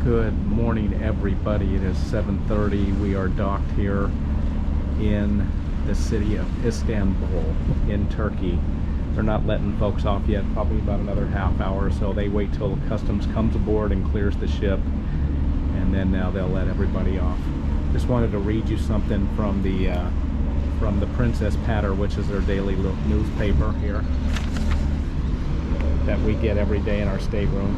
Good morning, everybody. It is 7:30. We are docked here in the city of Istanbul in Turkey. They're not letting folks off yet, probably about another half hour or so. They wait till customs comes aboard and clears the ship, and then now they'll let everybody off. Just wanted to read you something from the Princess Patter, which is their daily newspaper here that we get every day in our stateroom.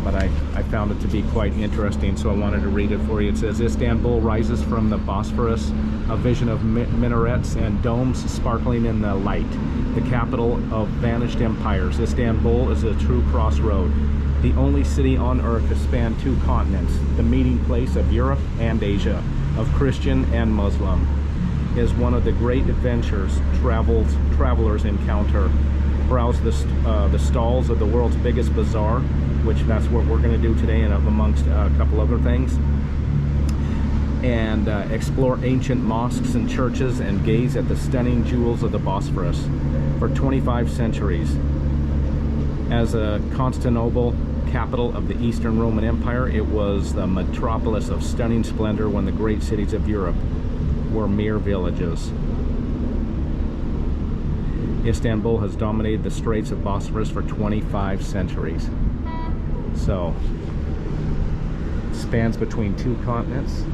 But I found it to be quite interesting, so I wanted to read it for you. It says, Istanbul rises from the Bosphorus, a vision of minarets and domes sparkling in the light. The capital of vanished empires, Istanbul is a true crossroad. The only city on earth to span two continents, the meeting place of Europe and Asia, of Christian and Muslim, is one of the great adventures travelers encounter. Browse the stalls of the world's biggest bazaar, which that's what we're going to do today, and amongst a couple other things, and explore ancient mosques and churches and gaze at the stunning jewels of the Bosphorus. For 25 centuries, as a Constantinople, capital of the Eastern Roman Empire, it was the metropolis of stunning splendor when the great cities of Europe were mere villages. Istanbul has dominated the Straits of Bosphorus for 25 centuries. So, spans between two continents.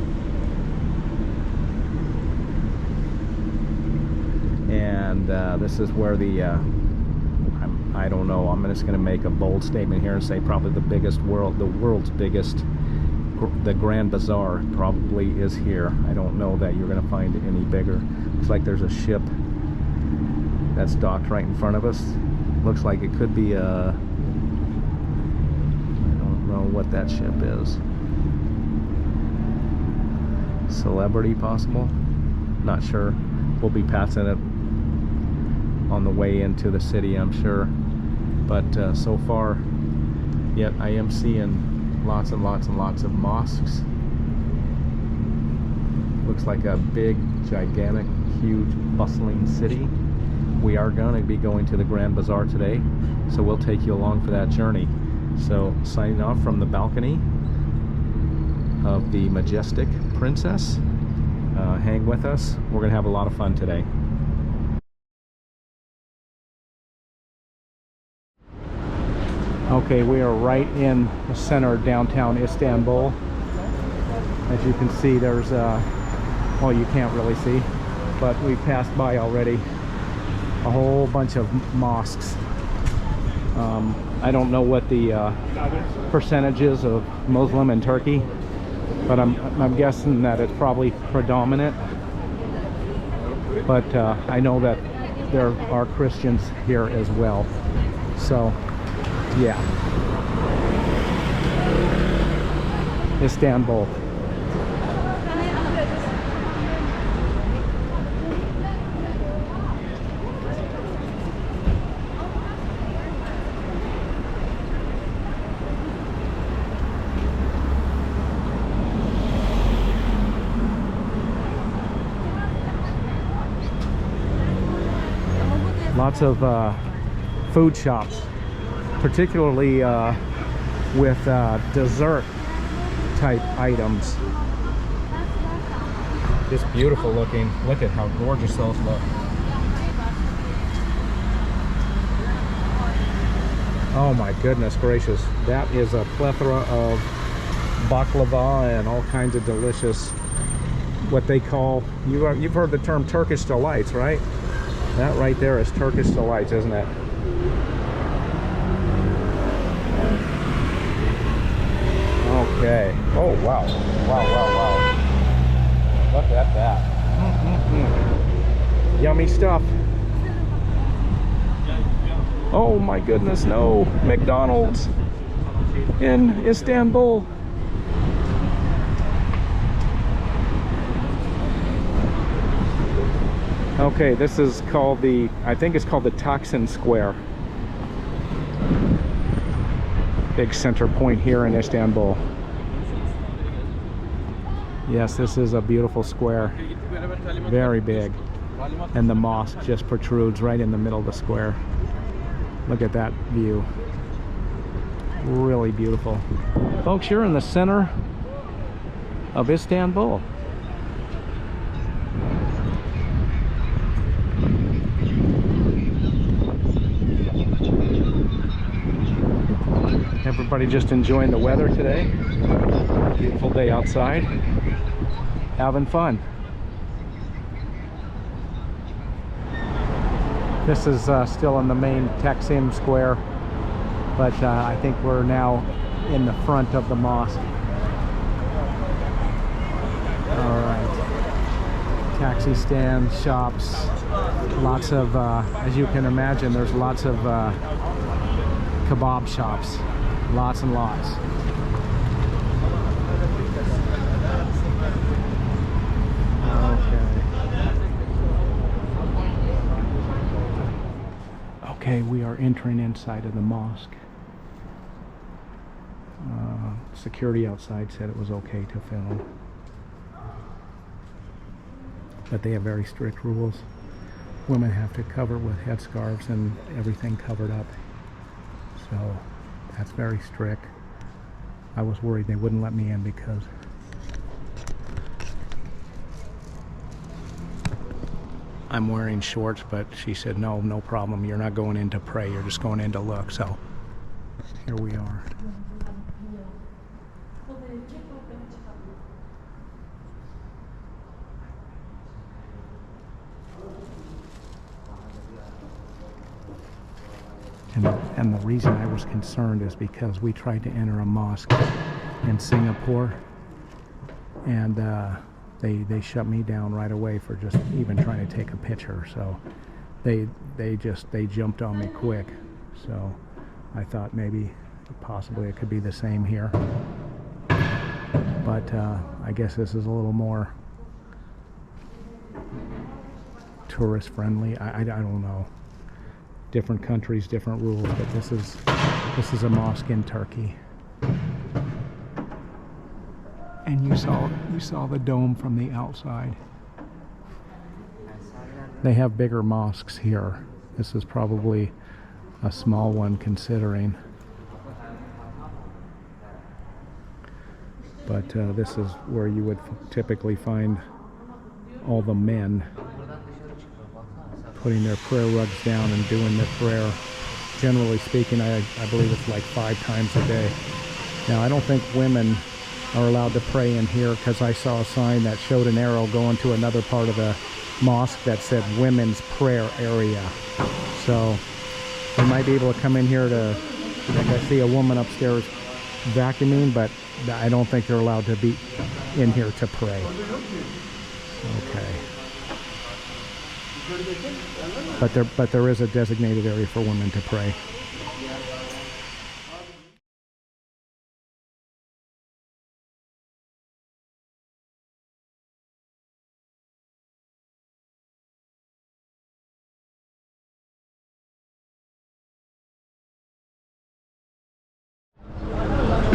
And this is where the, I don't know, I'm just going to make a bold statement here and say probably the world's biggest, the Grand Bazaar probably is here. I don't know that you're going to find it any bigger. Looks like there's a ship that's docked right in front of us. Looks like it could be a, I don't know what that ship is. Celebrity, possible? Not sure. We'll be passing it on the way into the city, I'm sure. But so far, yet I am seeing lots and lots and lots of mosques. Looks like a big, gigantic, huge, bustling city. We are going to be going to the Grand Bazaar today, so we'll take you along for that journey. So, signing off from the balcony of the majestic Princess. Hang with us. We're going to have a lot of fun today. Okay, we are right in the center of downtown Istanbul. As you can see, there's well, you can't really see, but we passed by already a whole bunch of mosques. I don't know what the percentages of Muslim in Turkey, but I'm guessing that it's probably predominant. But I know that there are Christians here as well. So, yeah. Istanbul. Lots of food shops, particularly with dessert type items. Just beautiful looking. Look at how gorgeous those look. Oh my goodness gracious. That is a plethora of baklava and all kinds of delicious, what they call, you've heard the term Turkish delights, right? That right there is Turkish delights, isn't it? Okay. Oh, wow. Wow, wow, wow. Look at that. Yummy stuff. Oh my goodness, no. McDonald's in Istanbul. Okay, this is called the, I think it's called the Taksim Square. Big center point here in Istanbul. Yes, this is a beautiful square. Very big. And the mosque just protrudes right in the middle of the square. Look at that view. Really beautiful. Folks, you're in the center of Istanbul. Everybody just enjoying the weather today. Beautiful day outside. Having fun. This is still in the main Taksim Square, but I think we're now in the front of the mosque. All right. Taxi stands, shops, lots of, as you can imagine, there's lots of kebab shops. Lots and lots. Okay, we are entering inside of the mosque. Security outside said it was okay to film, but they have very strict rules. Women have to cover with headscarves and everything covered up. So that's very strict. I was worried they wouldn't let me in because I'm wearing shorts, but she said, no problem. You're not going in to pray. You're just going in to look. So here we are. And the reason I was concerned is because we tried to enter a mosque in Singapore, and they shut me down right away for just even trying to take a picture. So they jumped on me quick. So I thought maybe possibly it could be the same here, but I guess this is a little more tourist friendly. I don't know. Different countries, different rules, but this is a mosque in Turkey. And you saw the dome from the outside. They have bigger mosques here. This is probably a small one considering. But this is where you would typically find all the men putting their prayer rugs down and doing their prayer. Generally speaking, I believe it's like 5 times a day. Now, I don't think women are allowed to pray in here, because I saw a sign that showed an arrow going to another part of the mosque that said women's prayer area. So you might be able to come in here to, like I see a woman upstairs vacuuming, but I don't think they're allowed to be in here to pray. Okay. But there is a designated area for women to pray.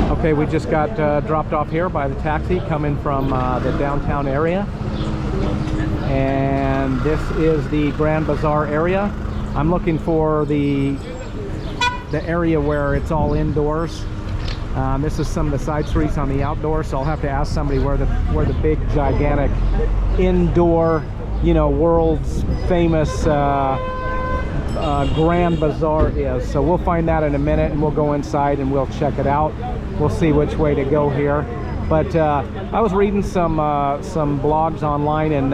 Okay, we just got dropped off here by the taxi coming from the downtown area. And this is the Grand Bazaar area. I'm looking for the area where it's all indoors. This is some of the side streets on the outdoors, so I'll have to ask somebody where the big gigantic indoor, world's famous Grand Bazaar is. So we'll find that in a minute, and we'll go inside and we'll check it out. We'll see which way to go here. But I was reading some blogs online, and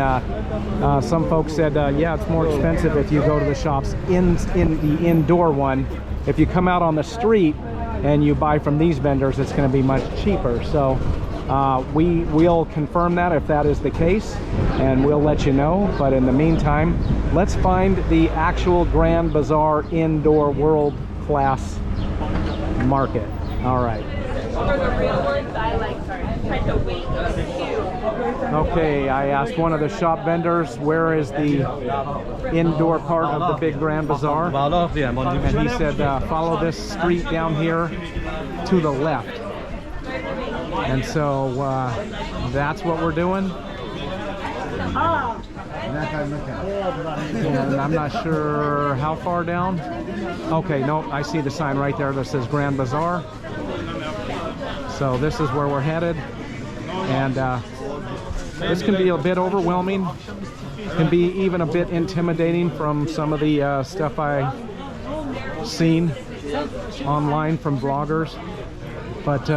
some folks said, yeah, it's more expensive if you go to the shops in the indoor one. If you come out on the street and you buy from these vendors, it's going to be much cheaper. So we'll confirm that if that is the case, and we'll let you know. But in the meantime, let's find the actual Grand Bazaar indoor world-class market. All right. For the real ones, I try to wait a queue. Okay, I asked one of the shop vendors, where is the indoor part of the big Grand Bazaar? And he said, follow this street down here to the left. And so that's what we're doing. And I'm not sure how far down. Okay, no, I see the sign right there that says Grand Bazaar. So this is where we're headed. And this can be a bit overwhelming. Can be even a bit intimidating from some of the stuff I've seen online from vloggers. But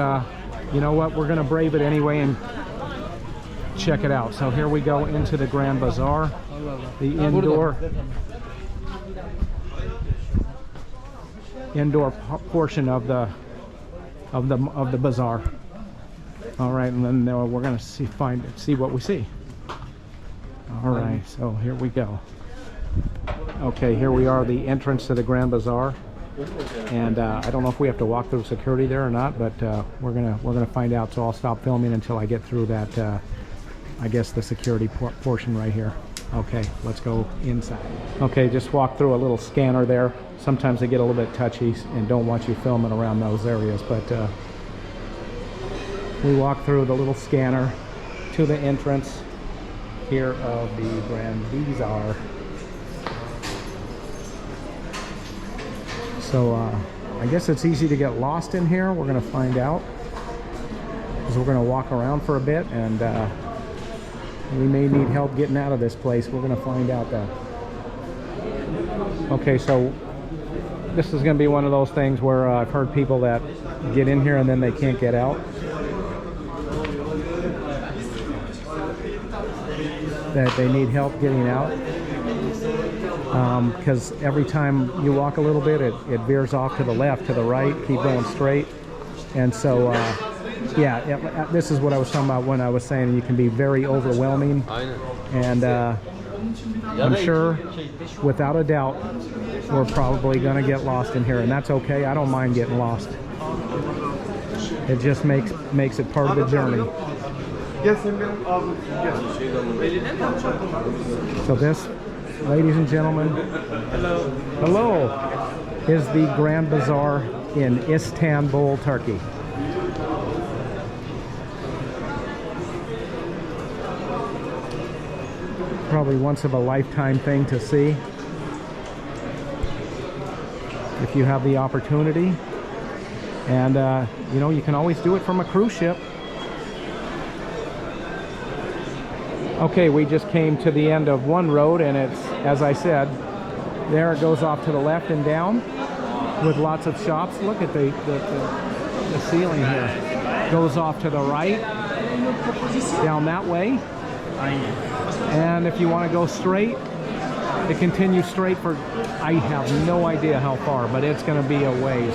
you know what? We're going to brave it anyway and check it out. So here we go into the Grand Bazaar, the indoor portion of the bazaar. All right, and then we're going to see what we see. All right, so here we go. Okay, here we are, the entrance to the Grand Bazaar. And I don't know if we have to walk through security there or not, but we're gonna find out. So I'll stop filming until I get through that. I guess the security portion right here. Okay, let's go inside. Okay, just walk through a little scanner there. Sometimes they get a little bit touchy and don't want you filming around those areas, but we walk through the little scanner to the entrance here of the Grand Bazaar. So I guess it's easy to get lost in here. We're going to find out, because we're going to walk around for a bit, and we may need help getting out of this place. We're going to find out though. Okay, so this is going to be one of those things where I've heard people that get in here and then they can't get out. That they need help getting out. Because every time you walk a little bit, it veers off to the left, to the right, keep going straight. And so, yeah, this is what I was talking about when I was saying you can be very overwhelming. And I'm sure, without a doubt, we're probably going to get lost in here. And that's okay. I don't mind getting lost. It just makes it part of the journey. So this, ladies and gentlemen, hello, is the Grand Bazaar in Istanbul, Turkey. Probably once of a lifetime thing to see, if you have the opportunity. And you know, you can always do it from a cruise ship. Okay, we just came to the end of one road, and it's, as I said, there it goes off to the left and down with lots of shops. Look at the ceiling here. Goes off to the right, down that way. And if you want to go straight, it continues straight for, I have no idea how far, but it's going to be a ways.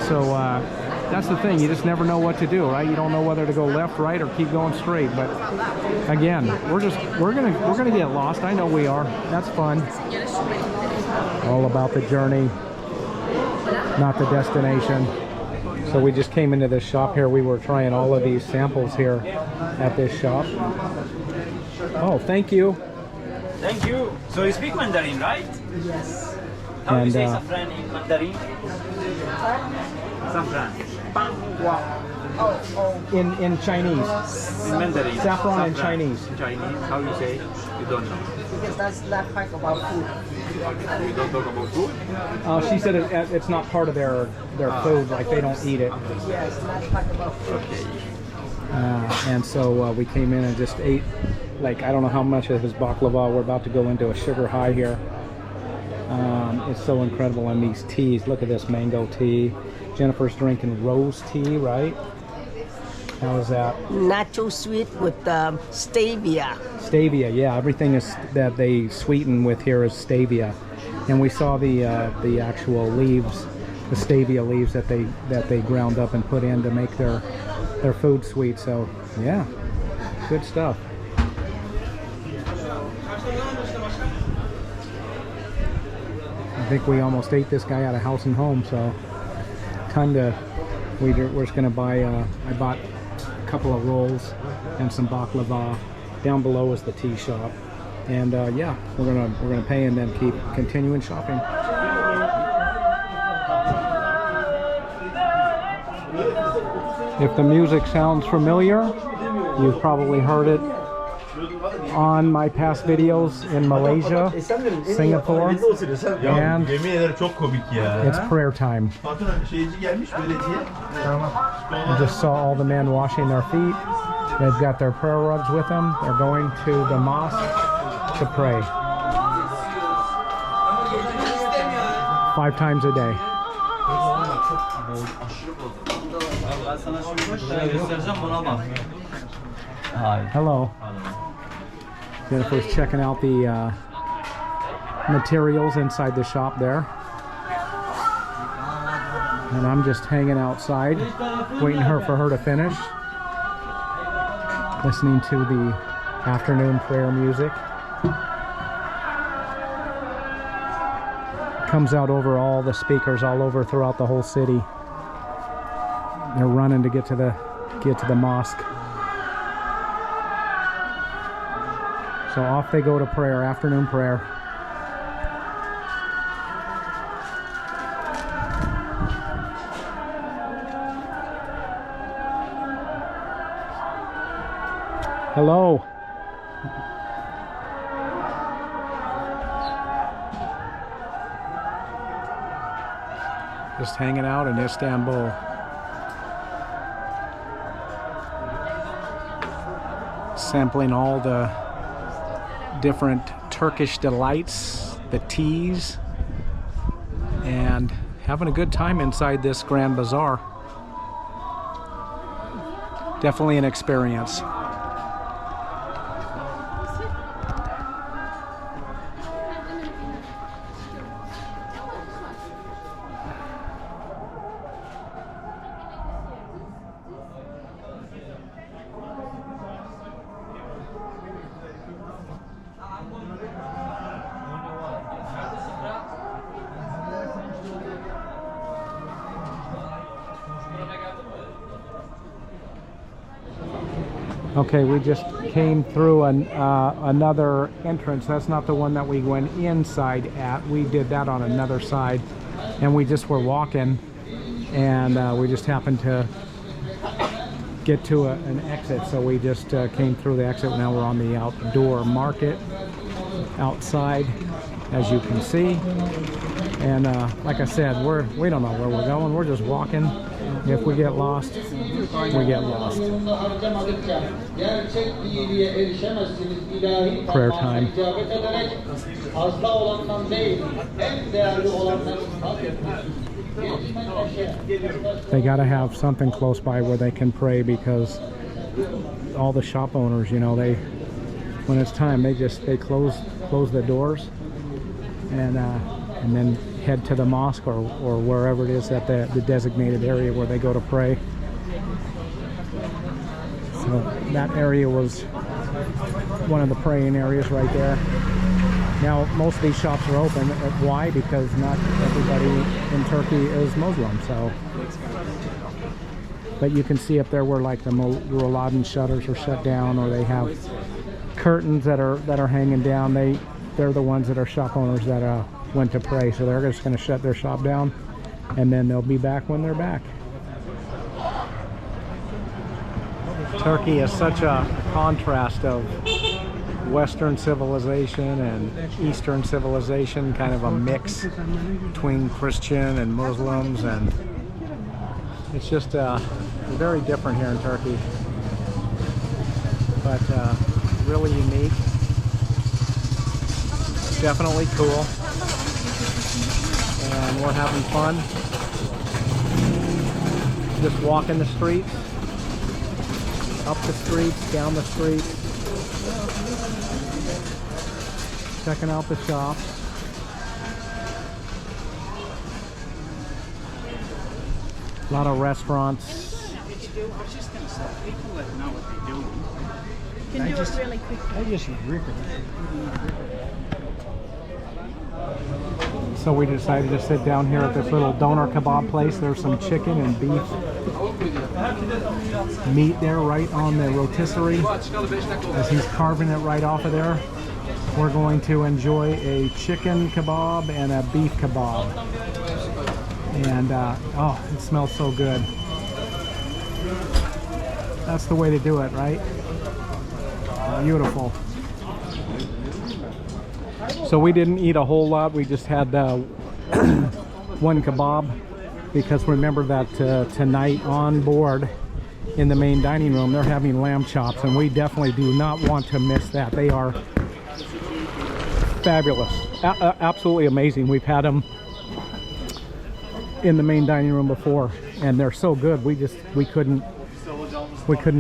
So that's the thing, you just never know what to do, right? You don't know whether to go left, right, or keep going straight. But again, we're gonna get lost. I know we are. That's fun. All about the journey, not the destination. So we just came into this shop here. We were trying all of these samples here at this shop. Oh, thank you. Thank you. So you speak Mandarin, right? Yes. How do you say saffron in Mandarin? Saffron. In Chinese. In Mandarin. Saffron in Chinese. Chinese. How you say? You don't know. Because that's not talk about food. You don't talk about food? She said it's not part of their food, like they don't eat it. Yes, not talk about food. Okay. And so we came in and just ate, like, I don't know how much of his baklava. We're about to go into a sugar high here. It's so incredible. And these teas, look at this mango tea. Jennifer's drinking rose tea, right? How is that? Not too sweet with stevia. Stevia, yeah. Everything is that they sweeten with here is stevia. And we saw the actual leaves, the stevia leaves that they ground up and put in to make their food sweet. So yeah, good stuff. I think we almost ate this guy out of house and home, so we're just gonna buy I bought a couple of rolls and some baklava. Down below is the tea shop, and yeah, we're gonna pay and then keep continuing shopping. If the music sounds familiar, you've probably heard it on my past videos in Malaysia, Singapore, and Yemin ederim çok komik ya. it's prayer time. Fatura şeyci gelmiş belediye. I just saw all the men washing their feet. They've got their prayer rugs with them. They're going to the mosque to pray 5 times a day. Ben sana şimdi göstereceğim, buna bak. Hello. Jennifer's checking out the materials inside the shop there. And I'm just hanging outside, waiting for her to finish. Listening to the afternoon prayer music. Comes out over all the speakers all over throughout the whole city. They're running to get to the mosque. So off they go to prayer, afternoon prayer. Hello. Just hanging out in Istanbul. Sampling all the different Turkish delights, the teas, and having a good time inside this Grand Bazaar. Definitely an experience. Okay, we just came through another entrance. That's not the one that we went inside at. We did that on another side, and we just were walking, and we just happened to get to an exit, so we just came through the exit. Now we're on the outdoor market outside, as you can see. And like I said, we don't know where we're going. We're just walking. If we get lost, we get lost. Prayer time. They got to have something close by where they can pray, because all the shop owners, you know, when it's time, they close the doors and then head to the mosque or wherever it is that the designated area where they go to pray. So that area was one of the praying areas right there. Now most of these shops are open. Why? Because not everybody in Turkey is Muslim. So, but you can see up there where like the Rouladen shutters are shut down, or they have curtains that are hanging down. They're the ones that are shop owners that went to pray, so they're just going to shut their shop down, and then they'll be back when they're back. Turkey is such a contrast of Western civilization and Eastern civilization, kind of a mix between Christian and Muslims, and it's just very different here in Turkey, but really unique. Definitely cool. And we're having fun just walking the streets, up the streets, down the streets, checking out the shops. A lot of restaurants. I was just going to say, people that know what they're doing Can do it really quickly. they just rip it. So we decided to sit down here at this little doner kebab place. There's some chicken and beef meat there right on the rotisserie. As he's carving it right off of there, we're going to enjoy a chicken kebab and a beef kebab. And oh, it smells so good. That's the way to do it, right? Beautiful. So we didn't eat a whole lot. We just had one kebab, because remember that tonight on board in the main dining room they're having lamb chops, and we definitely do not want to miss that. They are fabulous, absolutely amazing. We've had them in the main dining room before, and they're so good. We couldn't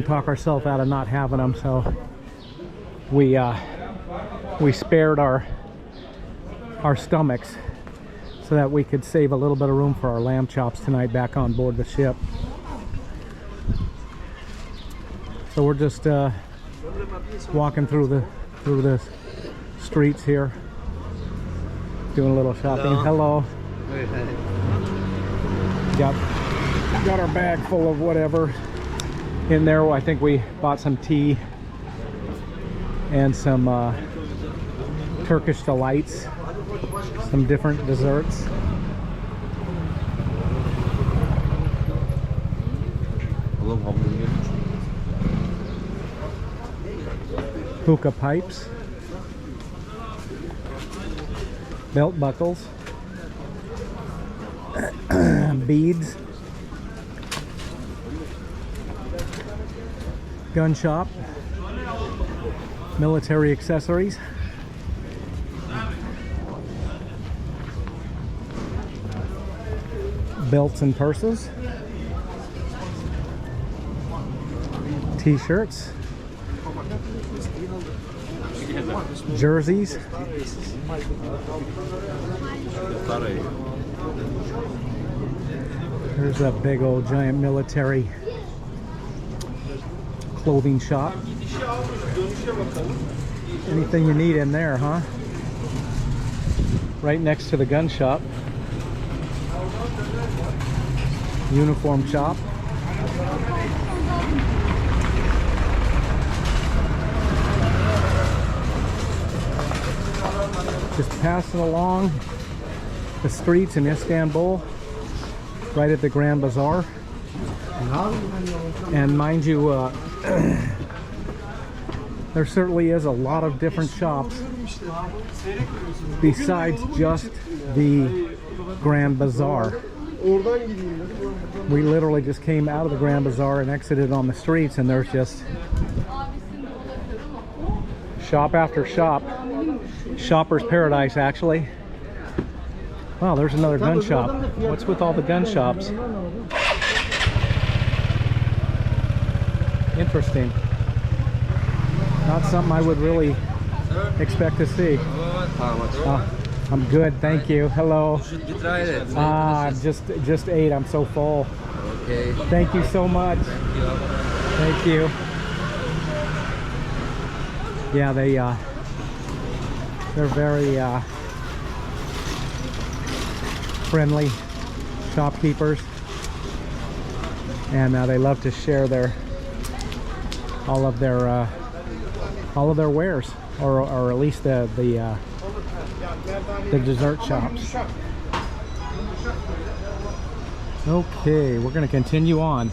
talk ourselves out of not having them, so we spared our stomachs so that we could save a little bit of room for our lamb chops tonight back on board the ship. So we're just walking through the streets here, doing a little shopping. Hello. Got our bag full of whatever in there. I think we bought some tea and some Turkish delights, some different desserts. Hookah pipes, belt buckles, beads, gun shop, military accessories, belts and purses, t-shirts, jerseys, there's a big old giant military clothing shop. Anything you need in there, huh? Right next to the gun shop. Uniform shop. Just passing along the streets in Istanbul, right at the Grand Bazaar. And mind you, there certainly is a lot of different shops besides just the Grand Bazaar. We literally just came out of the Grand Bazaar and exited on the streets, and there's just shop after shop. Shopper's paradise, actually. Wow, there's another gun shop. What's with all the gun shops? Interesting. Not something I would really expect to see. I'm good, thank you. Hello. Just ate. I'm so full. Okay. Thank you so much. Thank you. Yeah, they're very friendly shopkeepers, and they love to share all of their wares, or at least the dessert shops. Okay, we're going to continue on.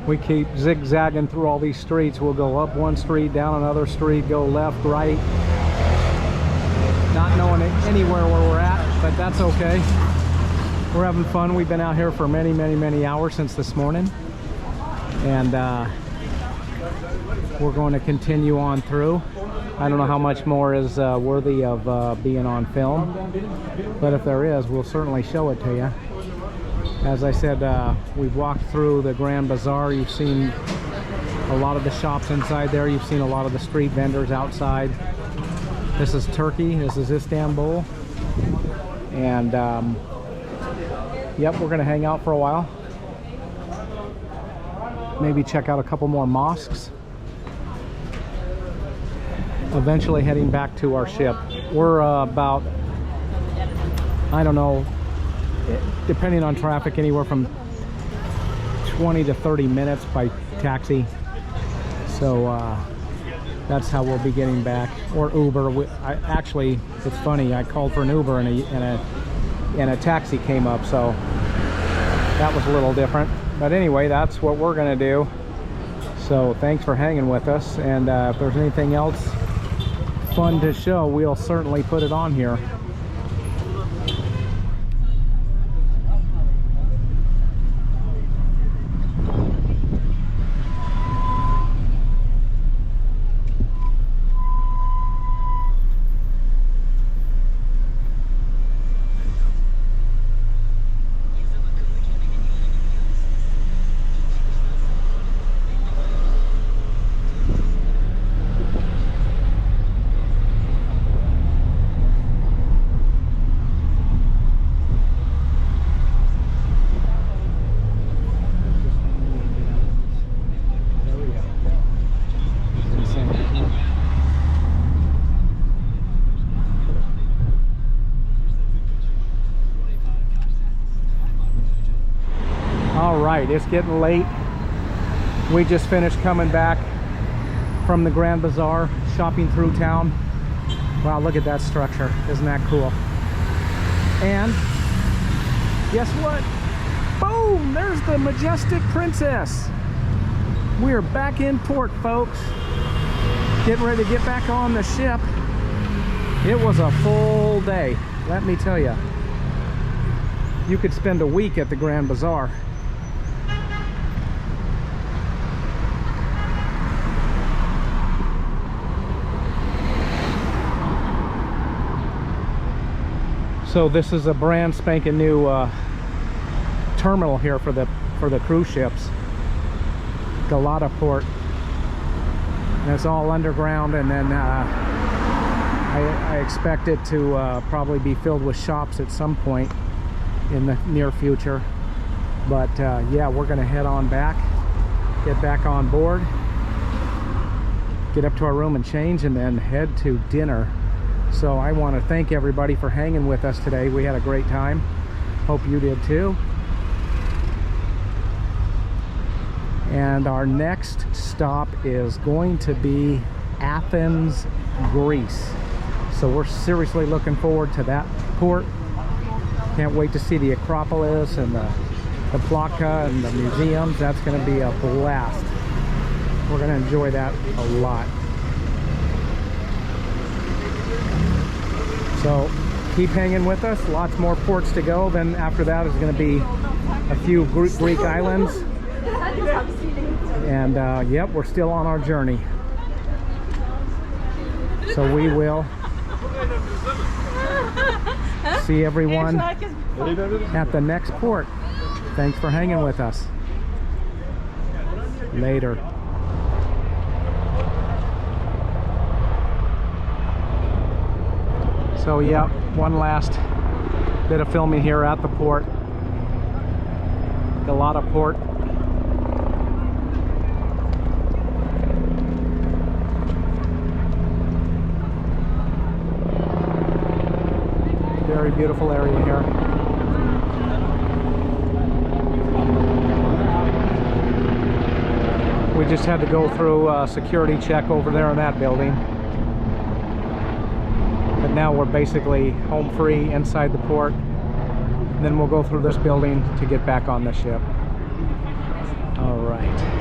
We keep zigzagging through all these streets. We'll go up one street, down another street, go left, right. Not knowing anywhere where we're at, but that's okay. We're having fun. We've been out here for many, many, many hours since this morning. And we're going to continue on through. I don't know how much more is worthy of being on film, but if there is, we'll certainly show it to you. As I said, we've walked through the Grand Bazaar. You've seen a lot of the shops inside there. You've seen a lot of the street vendors outside. This is Turkey. This is Istanbul. And yep, we're going to hang out for a while. Maybe check out a couple more mosques. Eventually heading back to our ship. We're about, I don't know, depending on traffic, anywhere from 20 to 30 minutes by taxi. So that's how we'll be getting back, or Uber. Actually, it's funny, I called for an Uber and a taxi came up, so that was a little different. But anyway, that's what we're gonna do. So thanks for hanging with us, and if there's anything else fun to show, we'll certainly put it on here. It's getting late. We just finished coming back from the Grand Bazaar, shopping through town. Wow, look at that structure. Isn't that cool? And guess what? Boom! There's the Majestic Princess. We're back in port, folks. Getting ready to get back on the ship. It was a full day, let me tell you. You could spend a week at the Grand Bazaar. So this is a brand spanking new terminal here for the cruise ships. Galata Port. And it's all underground, and then I expect it to probably be filled with shops at some point in the near future. But yeah, we're gonna head on back, get back on board, get up to our room and change, and then head to dinner. So I want to thank everybody for hanging with us today. We had a great time. Hope you did too. And our next stop is going to be Athens, Greece. So we're seriously looking forward to that port. Can't wait to see the Acropolis and the Plaka and the museums. That's going to be a blast. We're going to enjoy that a lot. So keep hanging with us. Lots more ports to go. Then after that is going to be a few Greek islands. And yep, we're still on our journey. So we will see everyone at the next port. Thanks for hanging with us. Later. So yeah, one last bit of filming here at the port. Galata Port. Very beautiful area here. We just had to go through a security check over there in that building. But now we're basically home free inside the port. And then we'll go through this building to get back on the ship. All right.